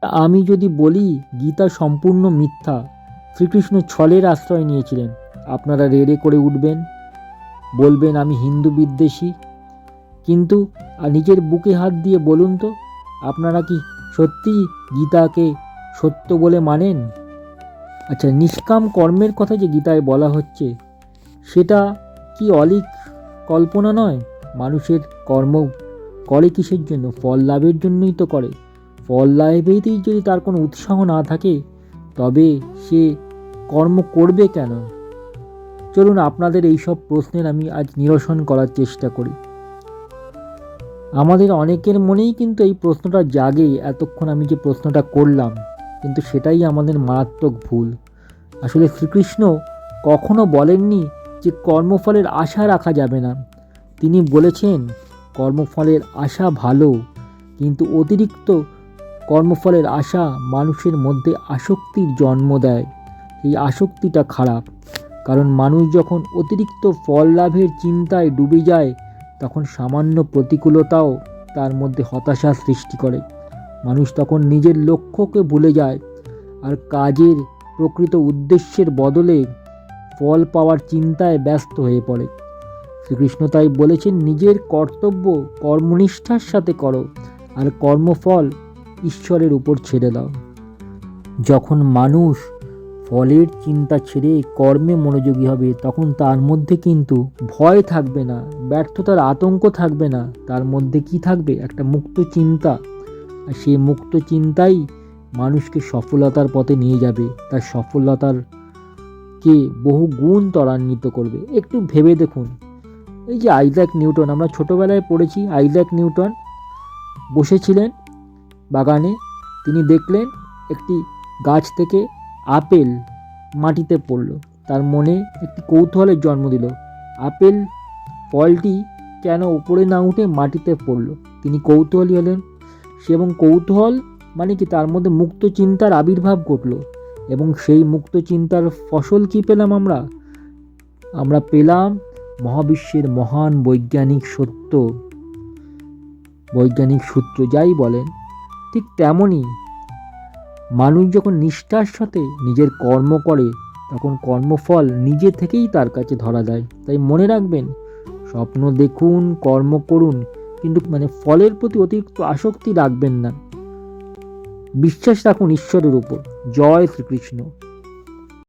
আমি যদি বলি গীতা সম্পূর্ণ মিথ্যা, শ্রীকৃষ্ণ ছলের আশ্রয় নিয়েছিলেন, আপনারা রেড়ে করে উঠবেন, বলবেন আমি হিন্দু বিদ্বেষী। কিন্তু নিজের বুকে হাত দিয়ে বলুন তো, আপনারা কি সত্যি গীতাকে সত্য বলে মানেন? আচ্ছা, নিষ্কাম কর্মের কথা যে গীতায় বলা হচ্ছে, সেটা কি অলীক কল্পনা নয়? মানুষের কর্ম করে কিসের জন্য? ফল লাভের জন্যই তো করে। ফল লাভেতেই যদি তার কোনো উৎসাহ না থাকে, তবে সে কর্ম করবে কেন? চলুন আপনাদের এই সব প্রশ্নের আমি আজ নিরসন করার চেষ্টা করি। আমাদের অনেকের মনেই কিন্তু এই প্রশ্নটা জাগে, এতক্ষণ আমি যে প্রশ্নটা করলাম, কিন্তু সেটাই আমাদের মারাত্মক ভুল। আসলে শ্রীকৃষ্ণ কখনো বলেননি যে কর্মফলের আশা রাখা যাবে না। তিনি বলেছেন কর্মফলের আশা ভালো, কিন্তু অতিরিক্ত কর্মফলের আশা মানুষের মধ্যে আসক্তির জন্ম দেয়। এই আসক্তিটা খারাপ, কারণ মানুষ যখন অতিরিক্ত ফল লাভের চিন্তায় ডুবে যায়, তখন সামান্য প্রতিকূলতাও তার মধ্যে হতাশা সৃষ্টি করে। মানুষ তখন নিজের লক্ষ্যকে ভুলে যায়, আর কাজের প্রকৃত উদ্দেশ্যের বদলে ফল পাওয়ার চিন্তায় ব্যস্ত হয়ে পড়ে। শ্রীকৃষ্ণ তাই বলেছেন, নিজের কর্তব্য কর্মনিষ্ঠার সাথে করো, আর কর্মফল ঈশ্বরের উপর ছেড়ে দাও। যখন মানুষ ফলের চিন্তা ছেড়ে কর্মে মনোযোগী হবে, তখন তার মধ্যে কিন্তু ভয় থাকবে না, ব্যর্থতার আতঙ্ক থাকবে না। তার মধ্যে কি থাকবে? একটা মুক্ত চিন্তা। আর সেই মুক্ত চিন্তাই মানুষকে সফলতার পথে নিয়ে যাবে, তার সফলতার কে বহু গুণ ত্বরান্বিত করবে। একটু ভেবে দেখুন, এই যে আইজ্যাক নিউটন, আমরা ছোটবেলায় পড়েছি, আইজ্যাক নিউটন বসেছিলেন বাগানে, তিনি দেখলেন একটি গাছ থেকে আপেল মাটিতে পড়ল। তার মনে একটি কৌতূহলের জন্ম দিল, আপেল ফলটি কেন উপরে না উঠে মাটিতে পড়ল। তিনি কৌতূহলী হলেন, সে এবং কৌতূহল মানে কি, তার মধ্যে মুক্ত চিন্তার আবির্ভাব ঘটল। এবং সেই মুক্ত চিন্তার ফসল কি পেলাম আমরা? আমরা পেলাম মহাবিশ্বের মহান বৈজ্ঞানিক সত্য, বৈজ্ঞানিক সূত্র যাই বলেন। ঠিক তেমনই মানুষ যখন নিষ্ঠার সাথে নিজের কর্ম করে, তখন কর্মফল নিজে থেকেই তার কাছে ধরা দেয়। তাই মনে রাখবেন, স্বপ্ন দেখুন, কর্ম করুন, কিন্তু ফলের প্রতি অতিরিক্ত আসক্তি রাখবেন না। বিশ্বাস রাখুন ঈশ্বরের উপর। জয় শ্রীকৃষ্ণ।